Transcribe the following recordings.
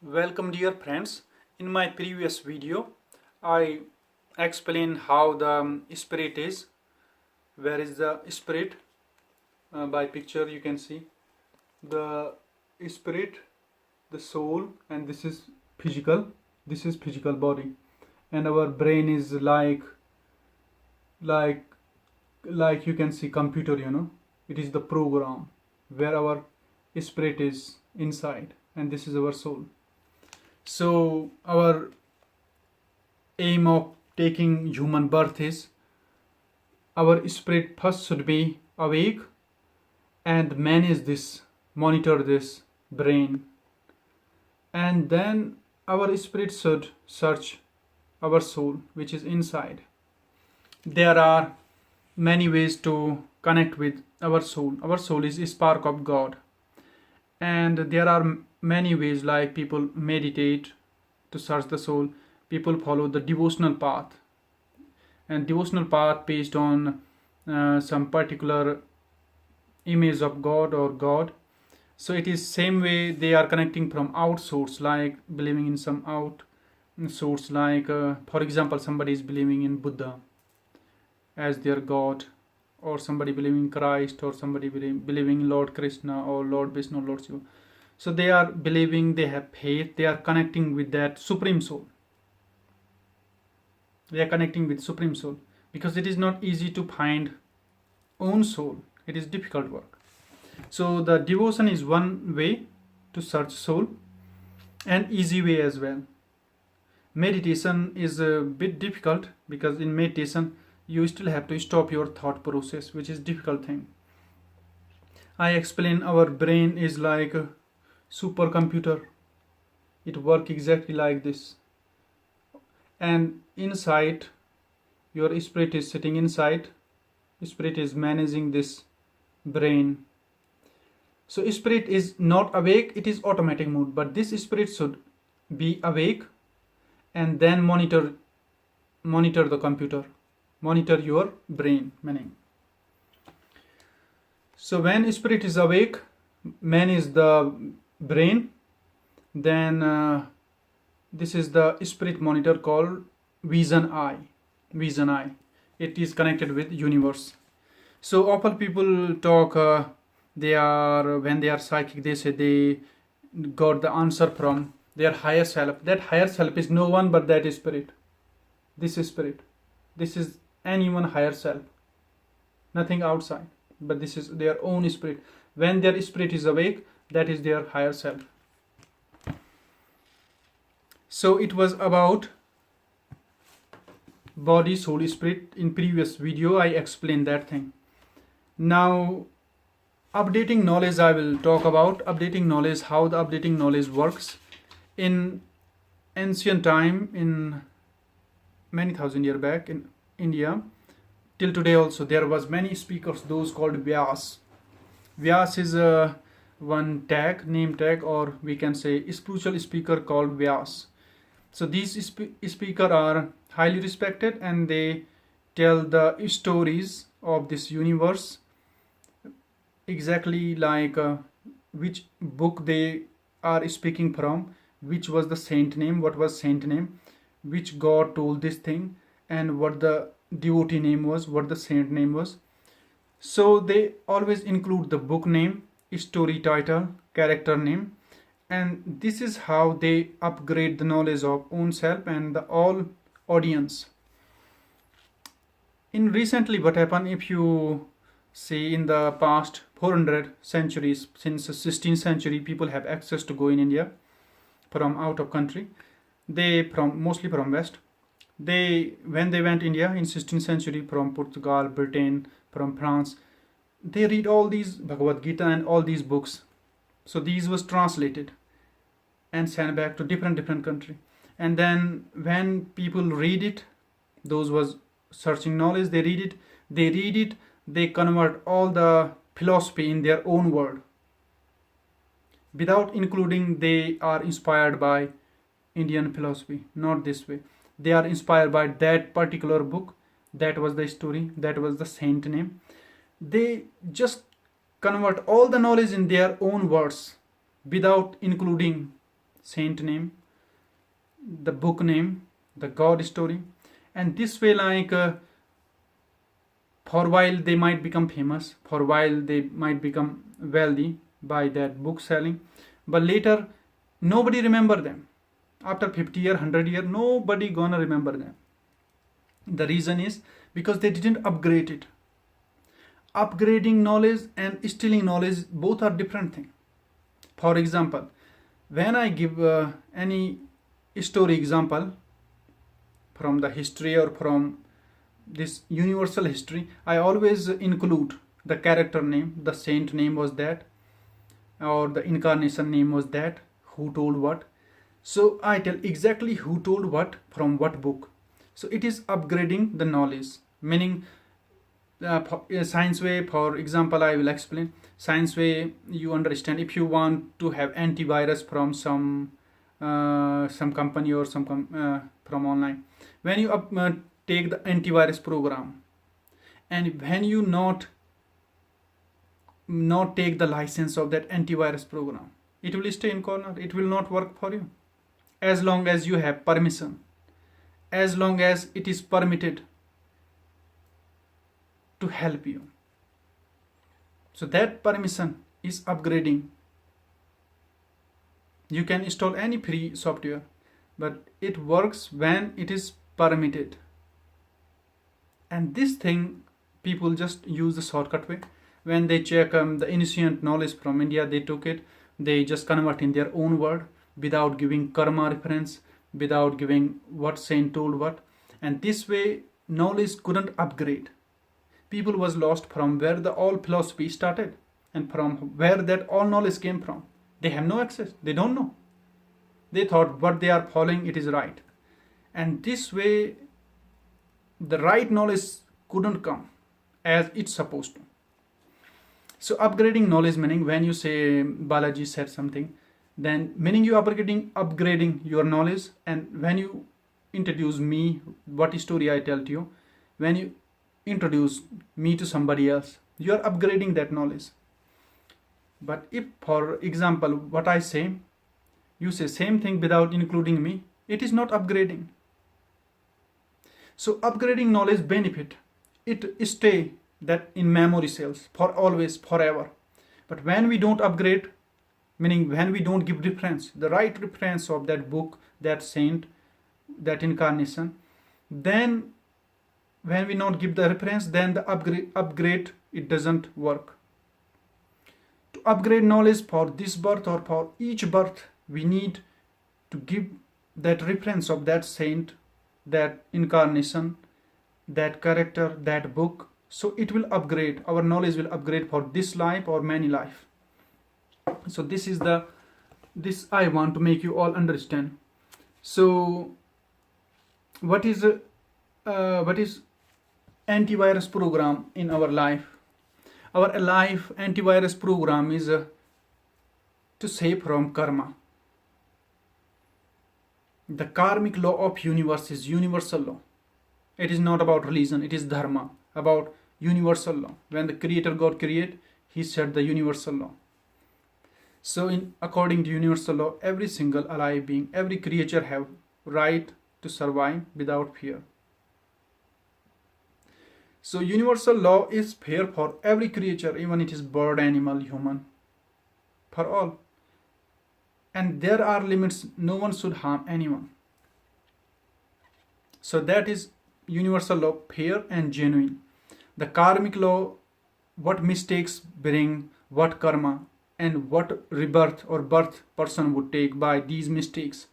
Welcome dear friends. In my previous video I explained how the spirit is. Where is the spirit? By picture you can see the spirit, the soul, and this is physical. This is physical body, and our brain is like like you can see computer. It is the program where our spirit is inside, and this is our soul. So our aim of taking human birth is our spirit first should be awake and manage this, monitor this brain, and then our spirit should search our soul which is inside. There are many ways to connect with our soul. Our soul is a spark of God, and there are many ways, like people meditate to search the soul, people follow the devotional path, and devotional path based on some particular image of God or God. So it is same way they are connecting from out source, like believing in some out source, like for example somebody is believing in Buddha as their God, or somebody believing in Christ, or somebody believing in Lord Krishna or Lord Vishnu, Lord Shiva. So they are believing, they have faith, they are connecting with that supreme soul. They are connecting with supreme soul, because it is not easy to find own soul. It is difficult work. So the devotion is one way to search soul, and easy way as well. Meditation is a bit difficult, because in meditation you still have to stop your thought process, which is difficult thing. I explain our brain is like a supercomputer. It works exactly like this, and inside your spirit is sitting inside. Spirit is managing this brain. So spirit is not awake, it is automatic mode, but this spirit should be awake and then monitor the computer, monitor your brain, meaning. So when spirit is awake, manage the brain, then this is the spirit monitor called vision eye. It is connected with universe. So often people talk, they are, when they are psychic, they say they got the answer from their higher self. That higher self is no one but that is spirit. This is spirit. This is anyone higher self, nothing outside, but this is their own spirit. When their spirit is awake, that is their higher self. So it was about body, soul, spirit. In previous video I explained that thing. Now updating knowledge I will talk about. Updating knowledge, how the updating knowledge works. In ancient time, in many thousand years back in India, till today also, there was many speakers, those called Vyas. Vyas is one tag, name tag, or we can say spiritual speaker called Vyas. So these speakers are highly respected, and they tell the stories of this universe, exactly like which book they are speaking from, which was the saint name, what was saint name, which God told this thing, and what the devotee name was, what the saint name was. So they always include the book name, story title, character name, and this is how they upgrade the knowledge of own self and the all audience. In recently, what happened, if you see in the past 400 centuries, since the 16th century, people have access to go in India from out of country. They from mostly from West. They, when they went India in 16th century, from Portugal, Britain, from France, they read all these Bhagavad Gita and all these books. So these was translated and sent back to different country. And then when people read it, those was searching knowledge, they read it, they convert all the philosophy in their own word, without including they are inspired by Indian philosophy. Not this way. They are inspired by that particular book, that was the story, that was the saint name. They just convert all the knowledge in their own words without including saint name, the book name, the God story. And this way, for a while they might become famous, for a while they might become wealthy by that book selling, but later nobody remember them. After 50 year, 100 year, nobody gonna remember them. The reason is because they didn't upgrade it. Upgrading knowledge and stealing knowledge both are different things. For example, when I give any story example from the history or from this universal history, I always include the character name, the saint name was that, or the incarnation name was that, who told what. So I tell exactly who told what from what book. So it is upgrading the knowledge, meaning science way. For example, I will explain science way. You understand, if you want to have antivirus from some company or from online, when you take the antivirus program, and when you not take the license of that antivirus program, it will stay in corner, it will not work for you. As long as you have permission, as long as it is permitted to help you. So that permission is upgrading. You can install any free software, but it works when it is permitted. And this thing, people just use the shortcut way. When they check the ancient knowledge from India, they took it, they just convert in their own word without giving karma reference, without giving what saint told what. And this way, knowledge couldn't upgrade. People was lost from where the all philosophy started and from where that all knowledge came from. They have no access, they don't know. They thought what they are following, it is right. And this way, the right knowledge couldn't come as it's supposed to. So upgrading knowledge, meaning when you say Balaji said something, then meaning you are upgrading your knowledge. And when you introduce me, what story I tell to you, when you introduce me to somebody else, you are upgrading that knowledge. But if, for example, what I say, you say same thing without including me, it is not upgrading. So upgrading knowledge benefit, it stay that in memory cells for always, forever. But when we don't upgrade, meaning when we don't give reference, the right reference of that book, that saint, that incarnation, then when we not give the reference, then the upgrade it doesn't work. To upgrade knowledge for this birth or for each birth, we need to give that reference of that saint, that incarnation, that character, that book. So it will upgrade, our knowledge will upgrade for this life or many life. So this I want to make you all understand. So what is antivirus program in our life? Our life antivirus program is to save from karma. The karmic law of universe is universal law. It is not about religion, it is dharma, about universal law. When the creator God created, he set the universal law. So according to universal law, every single alive being, every creature have right to survive without fear. So universal law is fair for every creature, even it is bird, animal, human, for all. And there are limits, no one should harm anyone. So that is universal law, fair and genuine. The karmic law, what mistakes bring, what karma, and what rebirth or birth person would take by these mistakes.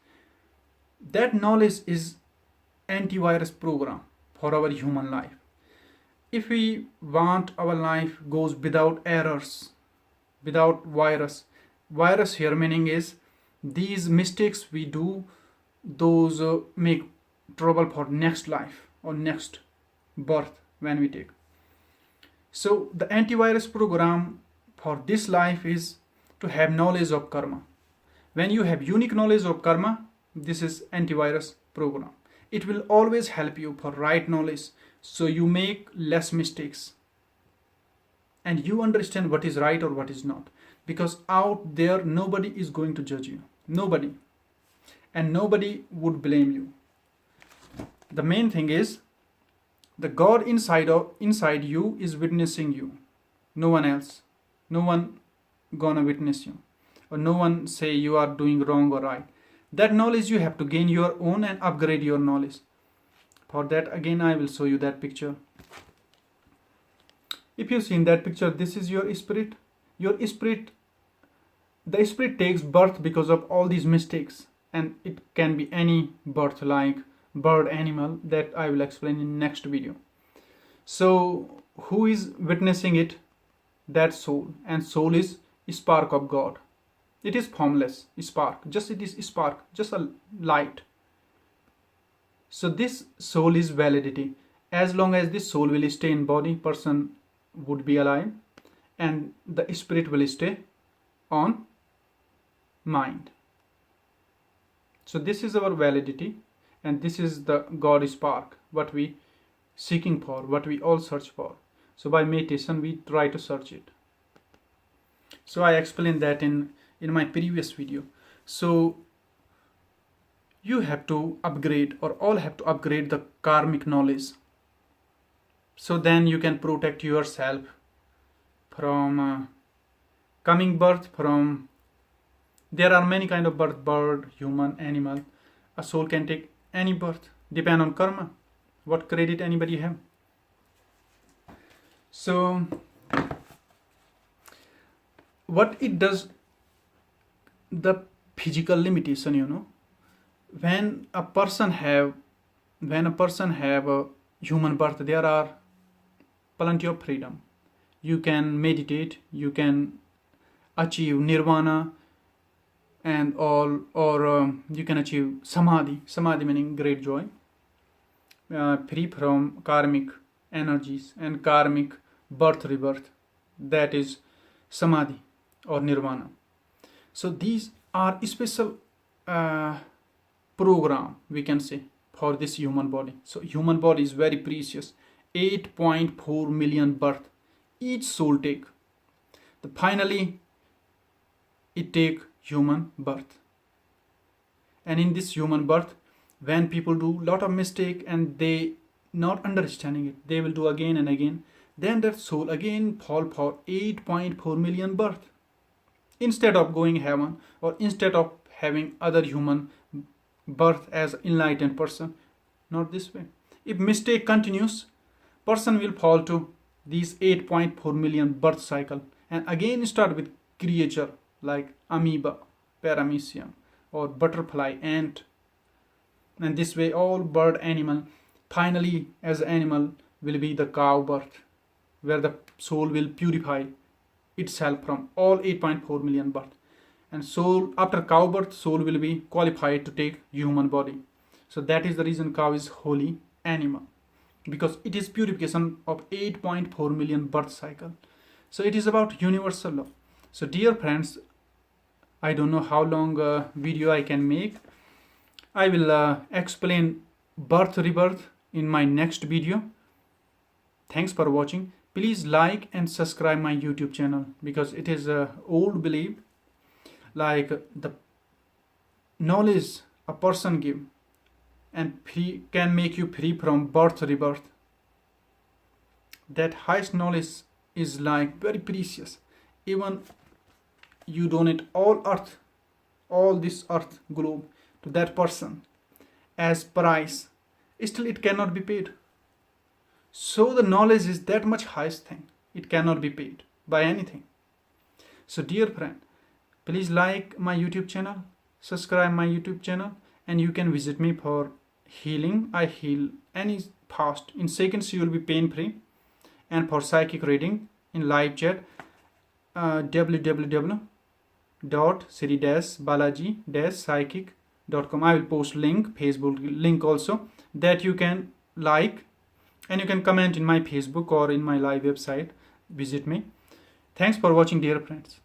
That knowledge is antivirus program for our human life. If we want our life goes without errors, without virus here meaning is these mistakes we do, those make trouble for next life or next birth when we take. So the antivirus program for this life is to have knowledge of karma. When you have unique knowledge of karma, this is antivirus program. It will always help you for right knowledge, so you make less mistakes and you understand what is right or what is not. Because out there nobody is going to judge you. Nobody. and nobody would blame you. The main thing is the God inside you is witnessing you. No one else. No one gonna witness you, or no one say you are doing wrong or right. That knowledge you have to gain your own and upgrade your knowledge. For that, again, I will show you that picture. If you see in that picture, this is your spirit. Your spirit, the spirit takes birth because of all these mistakes, and it can be any birth, like bird, animal, that I will explain in next video. So who is witnessing it? That soul, and soul is spark of God. It is formless spark, just it is spark, just a light. So this soul is validity. As long as this soul will stay in body, person would be alive, and the spirit will stay on mind. So this is our validity, and this is the God spark, what we seeking for, what we all search for. So by meditation we try to search it. So I explained that in my previous video. So you have to upgrade, or all have to upgrade the karmic knowledge. So then you can protect yourself from coming birth. From there are many kind of birth: bird, human, animal. A soul can take any birth, depend on karma, what credit anybody have. So what it does, the physical limitation, when a person have a human birth, there are plenty of freedom. You can meditate, you can achieve nirvana and all, or you can achieve samadhi meaning great joy, free from karmic energies and karmic birth rebirth. That is samadhi or nirvana. So these are special program, we can say, for this human body. So human body is very precious. 8.4 million birth each soul take. Finally it take human birth, and in this human birth, when people do lot of mistake and they not understanding it, they will do again and again, then that soul again fall for 8.4 million birth, instead of going heaven, or instead of having other human birth as enlightened person. Not this way. If mistake continues, person will fall to these 8.4 million birth cycle, and again start with creature like amoeba, paramecium, or butterfly, ant, and this way all bird, animal. Finally as animal will be the cow birth, where the soul will purify itself from all 8.4 million birth, and soul after cow birth, soul will be qualified to take human body. So that is the reason cow is holy animal, because it is purification of 8.4 million birth cycle. So it is about universal law. So dear friends, I don't know how long video I can make. I will explain birth rebirth in my next video. Thanks for watching. Please like and subscribe my YouTube channel, because it is a old belief, like the knowledge a person give and can make you free from birth rebirth. That highest knowledge is like very precious. Even you donate all this earth globe to that person as price, still it cannot be paid. So the knowledge is that much highest thing, it cannot be paid by anything. So dear friend, please like my YouTube channel, subscribe my YouTube channel, and you can visit me for healing. I heal any fast. In seconds you will be pain free. And for psychic reading in live chat, www.sri-balaji-psychic.com. I will post link, Facebook link also, that you can like, and you can comment in my Facebook or in my live website. Visit me. Thanks for watching, dear friends.